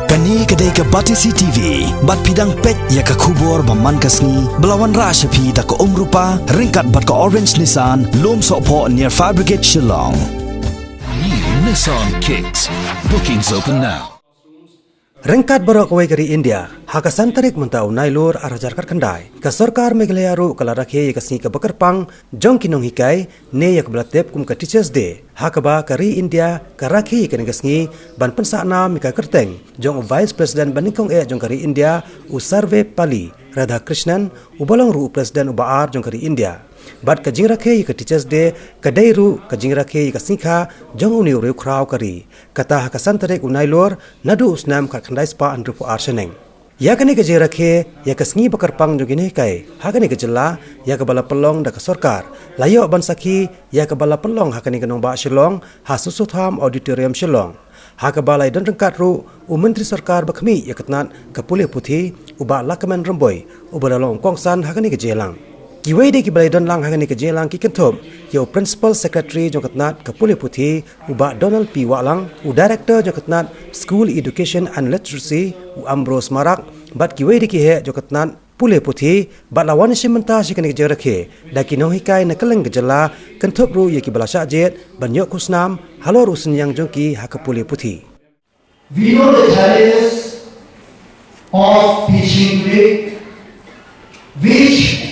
Kani kedai ke Batisi TV, bat pidang pet ya ke kubur baman kasni, belawan rasa pi tak ke rupa, ringkat bat ke Orange Nissan, lom sokpo near Fire Brigade Shillong. New Nissan Kicks. Bookings open now. Rengkat berok away kari India, haka santarik mentau nailur arajar kendai. Ka Sarkar Meghalaya ru kala rakhe ka sni ka bakarpang jong kinong hikai ne yak blatep kum ka Teachers Day. Haka ba kari India ka rakhe ka ngasngi ban pensa na mika kerteng jong Vice President banikong jong kari India Usarve Pali Radha Krishnan ubalong ru President ubaar jong kari India. Bat ka jing rakhe ka Teachers Day kadai ru ka jing rakhe ka singkha jong uni ru kraw kari kata haka santarik unailor nadu usnam ka khandai spa andru pu arseneng ya kani ka jing rakhe ya ka sngi bakar pang jogine kai hakani ka jella ya ka bala pelong da ka sarkar layo ban sakhi ya ka bala pelong hakani ka nong ba Shillong hasusutham auditorium Shillong haka balai dan rengkat ru Menteri Sarkar bakhmi ya katnat ka pulih puthi uba lakaman ramboi ubalalong kongsan hakani ka jelang Kiwai de ki balai don lang hangani ke jelang ki kenthop yo Principal Secretary jokatnat ke pulih puthi uba Donald P. Walang u Director jokatnat School Education and Literacy u Ambrose Marak bat kiwai de ki he jokatnat pulih puthi bat lawan simenta sikani ke jerakhe da ki no hikai na keleng gejala kenthop ru ye ki bala sajet banyok kusnam halor usun yang jongki hak pulih puthi. We know the challenges of teaching today, which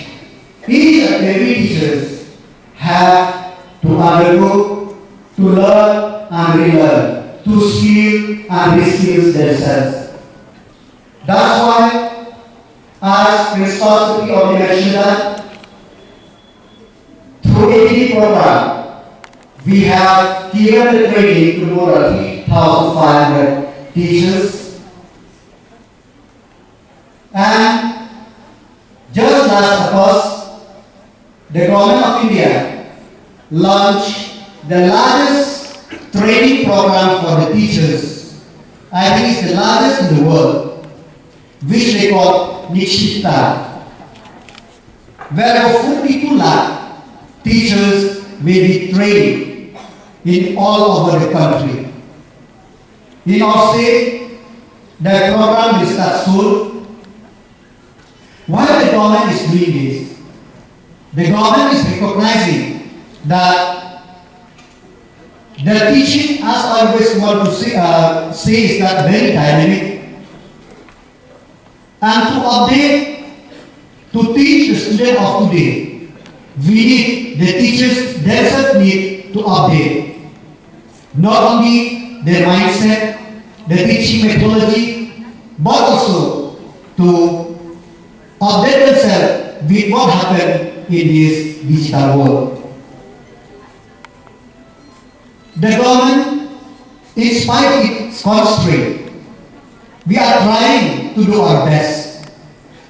each and every teachers have to undergo, to learn and relearn, to skill and reskill themselves. That's why, as Principal already mentioned that, through AD program, we have given the training to more than 3,500 teachers. And just last August, the Government of India launched the largest training program for the teachers. I think it's the largest in the world, which they call Nikshita, where over 42 lakh teachers will be trained in all over the country. In our state, the program will start soon. Why the government is doing this? The government is recognizing that the teaching, as I always want to say is that very dynamic. And to update, to teach the student of today, we need the teachers themselves need to update. Not only their mindset, the teaching methodology, but also to update themselves with what happened in this digital world. The government, in spite of its constraint, we are trying to do our best,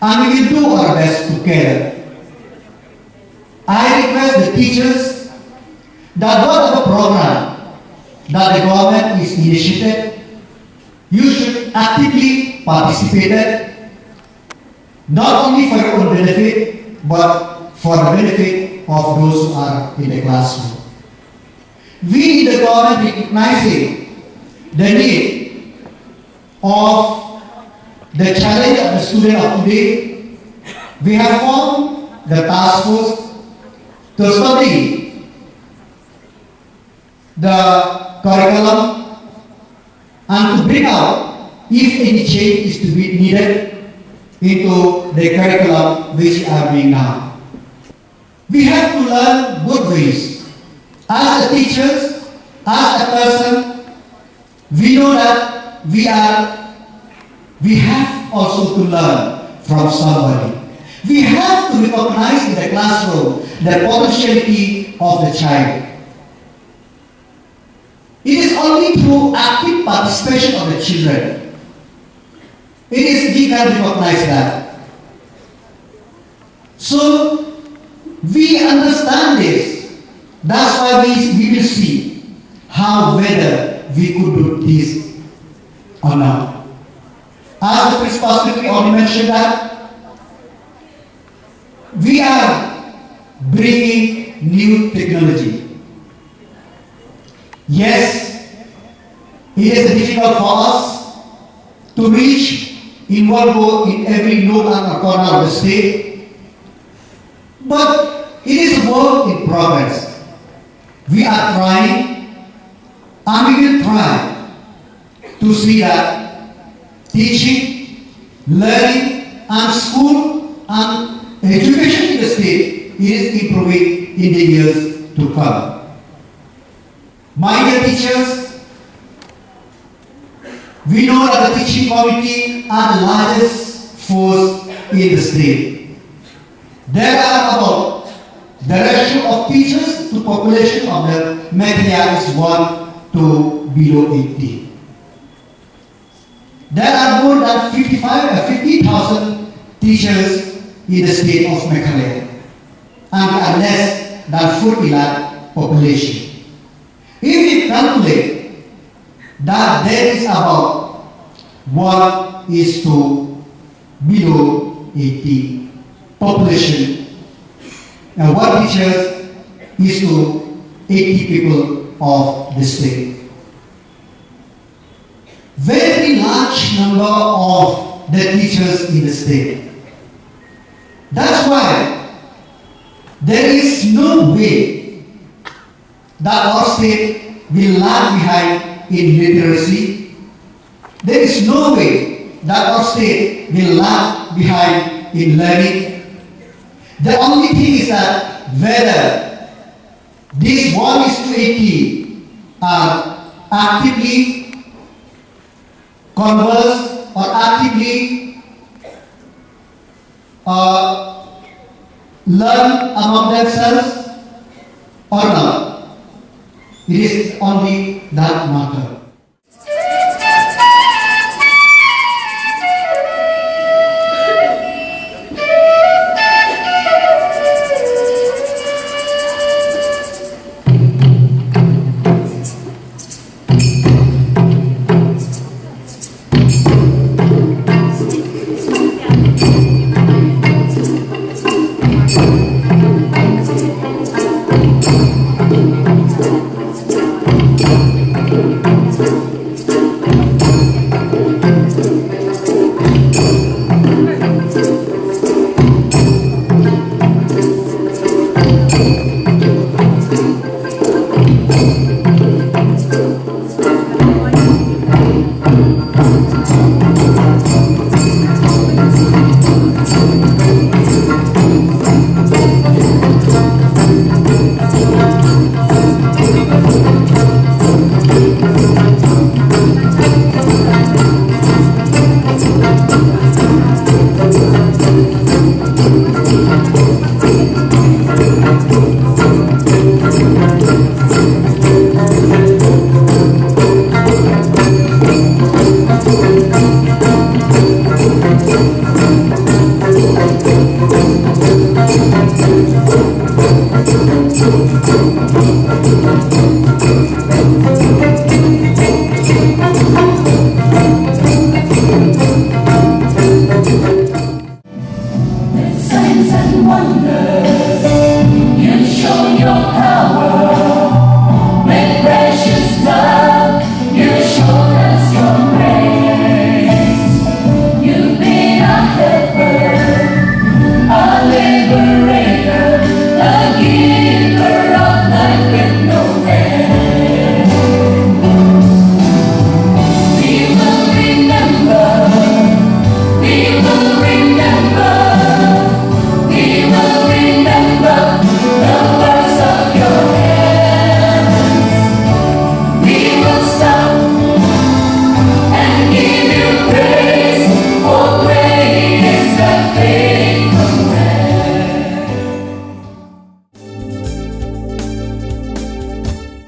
and we will do our best together. I request the teachers that whatever program that the government is initiated, you should actively participate, not only for your own benefit, but for the benefit of those who are in the classroom. We need the government recognizing the need of the challenge of the student of today. We have formed the task force to study the curriculum and to bring out if any change is to be needed into the curriculum which we are doing now. We have to learn both ways. As a teachers, as a person, we know that we have also to learn from somebody. We have to recognize in the classroom the potentiality of the child. It is only through active participation of the children. We can recognize that. So, we understand this. That's why we will see how whether we could do this or not. As the Principal Secretary already mentioned that we are bringing new technology. Yes, it is difficult for us to to reach involved in every nook and corner of the state. But it is a work in progress. We are trying and we will try to see that teaching, learning and school and education in the state is improving in the years to come. My dear teachers, we know that the teaching community are the largest force in the state. There are about the ratio of teachers to population of the Meghalaya is 1 to below 80. There are more than 50,000 teachers in the state of Meghalaya and are less than 40 lakh population. If we calculate that there is about 1 is to below 80 population, and 1 teacher is to 80 people of the state. Very large number of the teachers in the state. That's why there is no way that our state will lag behind in literacy. There is no way that our state will lag behind in learning. The only thing is that whether these 1 is to 80 are actively converse or actively learn among themselves or not. It is only that matter.